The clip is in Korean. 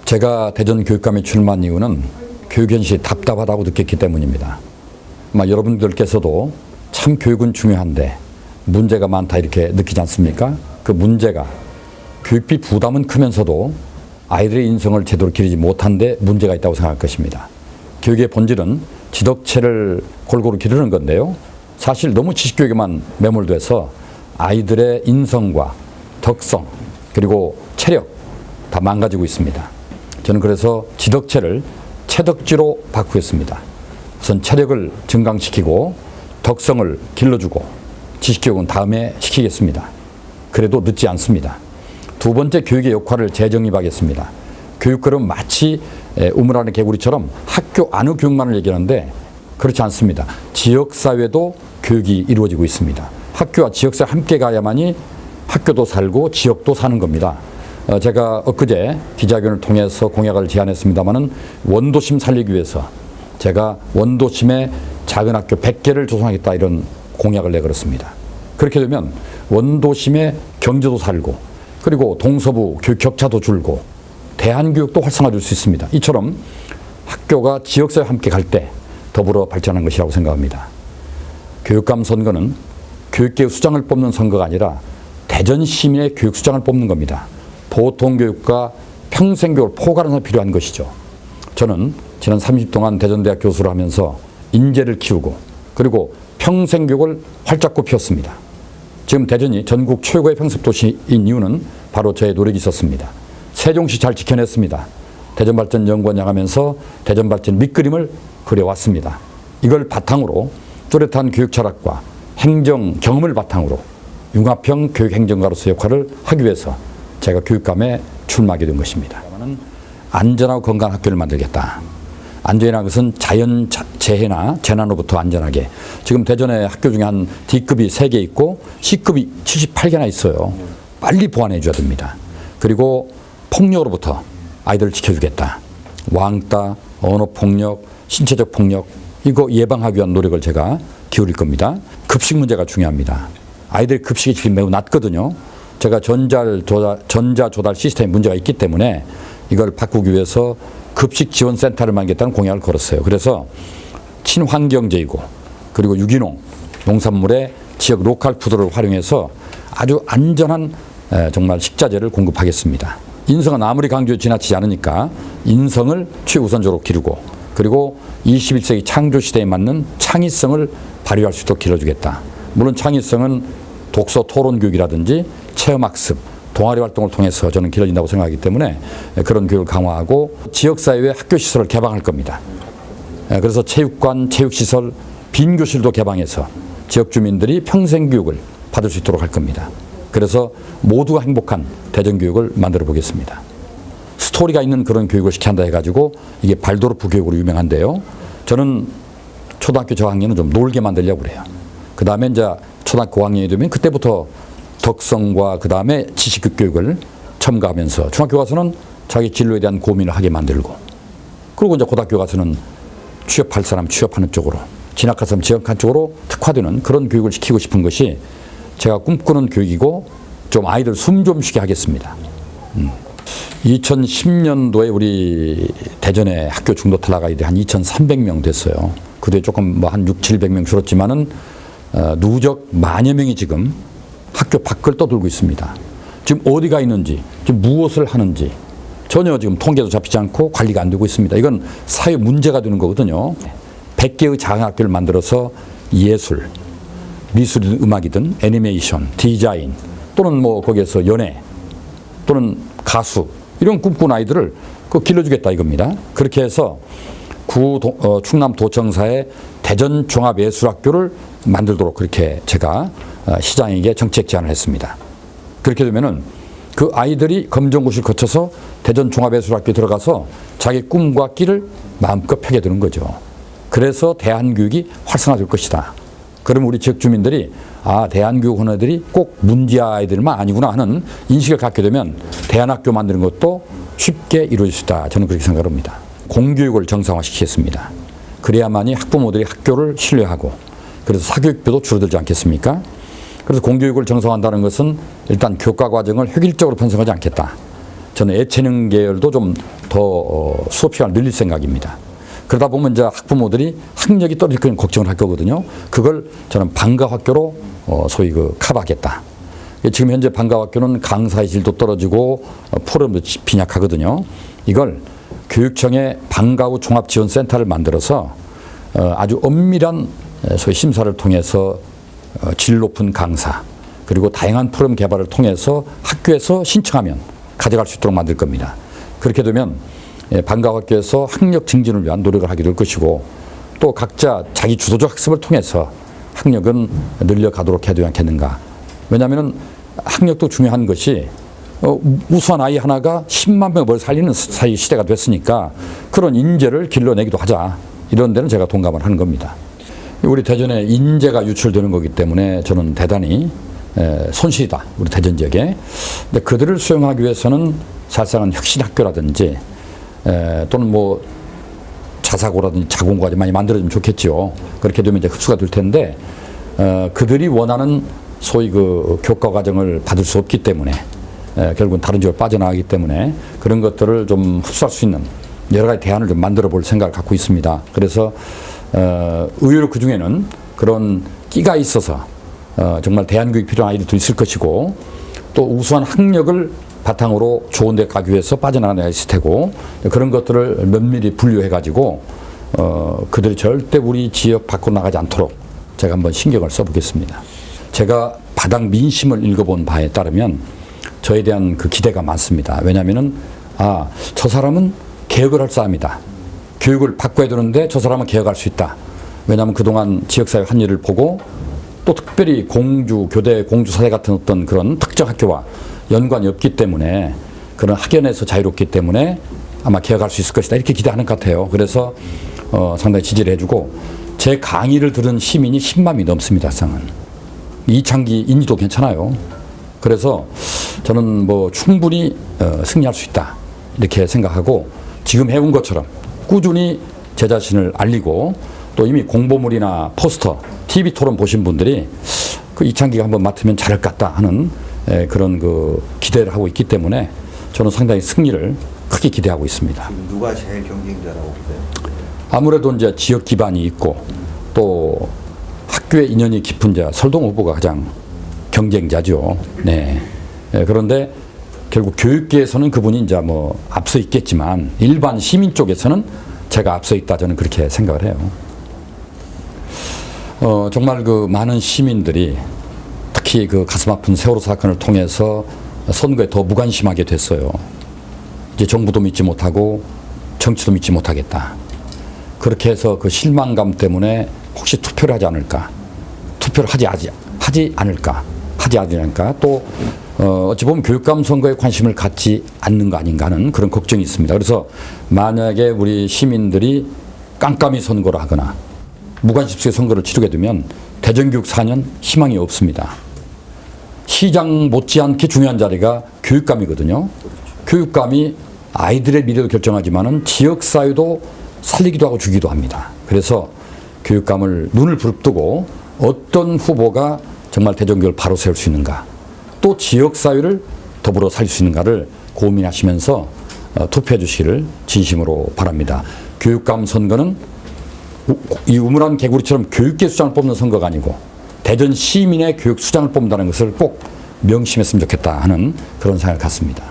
제가 대전 교육감에 출마한 이유는 교육 현실이 답답하다고 느꼈기 때문입니다. 아마 여러분들께서도 참 교육은 중요한데 문제가 많다 이렇게 느끼지 않습니까? 그 문제가 교육비 부담은 크면서도 아이들의 인성을 제대로 기르지 못한 데 문제가 있다고 생각할 것입니다. 교육의 본질은 지덕체를 골고루 기르는 건데요. 사실 너무 지식교육에만 매몰돼서 아이들의 인성과 덕성 그리고 체력 다 망가지고 있습니다. 저는 그래서 지덕체를 체덕지로 바꾸겠습니다. 우선 체력을 증강시키고 덕성을 길러주고 지식교육은 다음에 시키겠습니다. 그래도 늦지 않습니다. 두 번째, 교육의 역할을 재정립하겠습니다. 교육은 마치 우물 안의 개구리처럼 학교 안의 교육만을 얘기하는데 그렇지 않습니다. 지역사회도 교육이 이루어지고 있습니다. 학교와 지역사회 함께 가야만이 학교도 살고 지역도 사는 겁니다. 제가 엊그제 기자회견을 통해서 공약을 제안했습니다마는 원도심 살리기 위해서 제가 원도심에 작은 학교 100개를 조성하겠다 이런 공약을 내걸었습니다. 그렇게 되면 원도심에 경제도 살고 그리고 동서부 교육 격차도 줄고 대한교육도 활성화될 수 있습니다. 이처럼 학교가 지역사회와 함께 갈 때 더불어 발전한 것이라고 생각합니다. 교육감 선거는 교육계의 수장을 뽑는 선거가 아니라 대전 시민의 교육 수장을 뽑는 겁니다. 보통교육과 평생교육을 포괄해서 필요한 것이죠. 저는 지난 30년 동안 대전대학 교수를 하면서 인재를 키우고 그리고 평생교육을 활짝 피웠습니다. 지금 대전이 전국 최고의 평습도시인 이유는 바로 저의 노력이 있었습니다. 세종시 잘 지켜냈습니다. 대전발전연구원 나가면서 대전발전 밑그림을 그려왔습니다. 이걸 바탕으로 뚜렷한 교육 철학과 행정 경험을 바탕으로 융합형 교육행정가로서의 역할을 하기 위해서 제가 교육감에 출마하게 된 것입니다. 안전하고 건강한 학교를 만들겠다. 안전이라는 것은 자연 재해나 재난으로부터 안전하게. 지금 대전에 학교 중에 한 D급이 3개 있고 C급이 78개나 있어요. 빨리 보완해 줘야 됩니다. 그리고 폭력으로부터 아이들을 지켜주겠다. 왕따, 언어폭력, 신체적 폭력 이거 예방하기 위한 노력을 제가 기울일 겁니다. 급식 문제가 중요합니다. 아이들의 급식의 질이 매우 낮거든요. 제가 전자 조달 시스템에 문제가 있기 때문에 이걸 바꾸기 위해서 급식 지원센터를 만들겠다는 공약을 걸었어요. 그래서 친환경제이고 그리고 유기농 농산물의 지역 로컬 푸드를 활용해서 아주 안전한 정말 식자재를 공급하겠습니다. 인성은 아무리 강조해 지나치지 않으니까 인성을 최우선적으로 기르고 그리고 21세기 창조 시대에 맞는 창의성을 발휘할 수 있도록 길러주겠다. 물론 창의성은 독서 토론 교육이라든지 체험학습, 동아리 활동을 통해서 저는 길러진다고 생각하기 때문에 그런 교육을 강화하고 지역사회의 학교시설을 개방할 겁니다. 그래서 체육관, 체육시설, 빈 교실도 개방해서 지역 주민들이 평생교육을 받을 수 있도록 할 겁니다. 그래서 모두가 행복한 대전교육을 만들어 보겠습니다. 스토리가 있는 그런 교육을 시켜야 한다 해가지고 이게 발도르프 교육으로 유명한데요. 저는 초등학교 저학년은 좀 놀게 만들려고 그래요. 그 다음에 이제 초등학교 5학년이 되면 그때부터 덕성과 그 다음에 지식 교육을 첨가하면서 중학교 가서는 자기 진로에 대한 고민을 하게 만들고 그리고 이제 고등학교 가서는 취업할 사람 취업하는 쪽으로 진학할 사람 진학하는 쪽으로 특화되는 그런 교육을 시키고 싶은 것이 제가 꿈꾸는 교육이고 좀 아이들 숨 좀 쉬게 하겠습니다. 2010년도에 우리 대전에 학교 중도 탈락 아이들이 한 2,300명 됐어요. 그때 조금 뭐 한 600~700명 줄었지만은 누적 만여 명이 지금 학교 밖을 떠돌고 있습니다. 지금 어디가 있는지, 지금 무엇을 하는지 전혀 지금 통계도 잡히지 않고 관리가 안 되고 있습니다. 이건 사회 문제가 되는 거거든요. 100개의 작은 학교를 만들어서 예술, 미술이든 음악이든 애니메이션, 디자인 또는 뭐 거기에서 연애 또는 가수 이런 꿈꾸는 아이들을 길러주겠다 이겁니다. 그렇게 해서 충남도청사의 대전종합예술학교를 만들도록 그렇게 제가 시장에게 정책 제안을 했습니다. 그렇게 되면은 그 아이들이 검정고시를 거쳐서 대전종합예술학교에 들어가서 자기 꿈과 끼를 마음껏 펴게 되는 거죠. 그래서 대한교육이 활성화될 것이다. 그러면 우리 지역 주민들이 대한교육 헌어들이 꼭 문제아 아이들만 아니구나 하는 인식을 갖게 되면 대안학교 만드는 것도 쉽게 이루어질 수 있다. 저는 그렇게 생각합니다. 공교육을 정상화시키겠습니다. 그래야만이 학부모들이 학교를 신뢰하고 그래서 사교육비도 줄어들지 않겠습니까? 그래서 공교육을 정상화한다는 것은 일단 교과 과정을 획일적으로 편성하지 않겠다. 저는 예체능 계열도 좀 더 수업 시간을 늘릴 생각입니다. 그러다 보면 이제 학부모들이 학력이 떨어질 거는 걱정을 할 거거든요. 그걸 저는 방과학교로 소위 커버하겠다. 지금 현재 방과학교는 강사의 질도 떨어지고 프로그램도 빈약하거든요. 이걸 교육청의 방과 후 종합지원센터를 만들어서 아주 엄밀한 소위 심사를 통해서 질 높은 강사 그리고 다양한 프로그램 개발을 통해서 학교에서 신청하면 가져갈 수 있도록 만들 겁니다. 그렇게 되면 방과학교에서 학력 증진을 위한 노력을 하게 될 것이고 또 각자 자기 주도적 학습을 통해서 학력은 늘려가도록 해야 되지 않겠는가. 왜냐하면 학력도 중요한 것이 우수한 아이 하나가 10만 명을 살리는 사이 시대가 됐으니까 그런 인재를 길러내기도 하자. 이런 데는 제가 동감을 하는 겁니다. 우리 대전에 인재가 유출되는 거기 때문에 저는 대단히 손실이다. 우리 대전 지역에. 근데 그들을 수용하기 위해서는 사실상은 혁신학교라든지 또는 뭐 자사고라든지 자공고까지 많이 만들어주면 좋겠죠. 그렇게 되면 이제 흡수가 될 텐데 그들이 원하는 소위 교과 과정을 받을 수 없기 때문에 결국은 다른 지역으로 빠져나가기 때문에 그런 것들을 좀 흡수할 수 있는 여러 가지 대안을 좀 만들어 볼 생각을 갖고 있습니다. 그래서 의외로 그 중에는 그런 끼가 있어서 정말 대안교육이 필요한 아이들도 있을 것이고 또 우수한 학력을 바탕으로 좋은 데 가기 위해서 빠져나가는 애가 있을 테고 그런 것들을 면밀히 분류해 가지고 그들이 절대 우리 지역 밖으로 나가지 않도록 제가 한번 신경을 써보겠습니다. 제가 바닥 민심을 읽어본 바에 따르면 저에 대한 그 기대가 많습니다. 왜냐하면은 저 사람은 개혁을 할 사람이다. 교육을 바꿔야 되는데 저 사람은 개혁할 수 있다. 왜냐하면 그동안 지역사회 한 일을 보고 또 특별히 공주, 교대, 공주사대 같은 어떤 그런 특정 학교와 연관이 없기 때문에 그런 학연에서 자유롭기 때문에 아마 개혁할 수 있을 것이다. 이렇게 기대하는 것 같아요. 그래서 상당히 지지를 해주고 제 강의를 들은 시민이 10만이 넘습니다. 상은 이창기 인지도 괜찮아요. 그래서 저는 뭐 충분히 승리할 수 있다. 이렇게 생각하고 지금 해온 것처럼 꾸준히 제 자신을 알리고 또 이미 공보물이나 포스터, TV 토론 보신 분들이 그 이창기가 한번 맡으면 잘할 것 같다 하는 그런 기대를 하고 있기 때문에 저는 상당히 승리를 크게 기대하고 있습니다. 누가 제일 경쟁자라고 보세요? 아무래도 이제 지역 기반이 있고 또 학교에 인연이 깊은 설동 후보가 가장 경쟁자죠. 네. 그런데 결국 교육계에서는 그분이 이제 뭐 앞서 있겠지만 일반 시민 쪽에서는 제가 앞서 있다 저는 그렇게 생각을 해요. 정말 많은 시민들이 특히 가슴 아픈 세월호 사건을 통해서 선거에 더 무관심하게 됐어요. 이제 정부도 믿지 못하고 정치도 믿지 못하겠다. 그렇게 해서 그 실망감 때문에 혹시 투표를 하지 않을까? 투표를 하지 않을까? 또 어찌 보면 교육감 선거에 관심을 갖지 않는 거 아닌가 하는 그런 걱정이 있습니다. 그래서 만약에 우리 시민들이 깜깜이 선거를 하거나 무관심 속의 선거를 치르게 되면 대전교육 4년 희망이 없습니다. 시장 못지않게 중요한 자리가 교육감이거든요. 교육감이 아이들의 미래도 결정하지만은 지역사회도 살리기도 하고 주기도 합니다. 그래서 교육감을 눈을 부릅뜨고 어떤 후보가 정말 대전교육을 바로 세울 수 있는가 또 지역사회를 더불어 살릴 수 있는가를 고민하시면서 투표해 주시기를 진심으로 바랍니다. 교육감 선거는 이 우물안 개구리처럼 교육계 수장을 뽑는 선거가 아니고 대전 시민의 교육 수장을 뽑는다는 것을 꼭 명심했으면 좋겠다 하는 그런 생각을 갖습니다.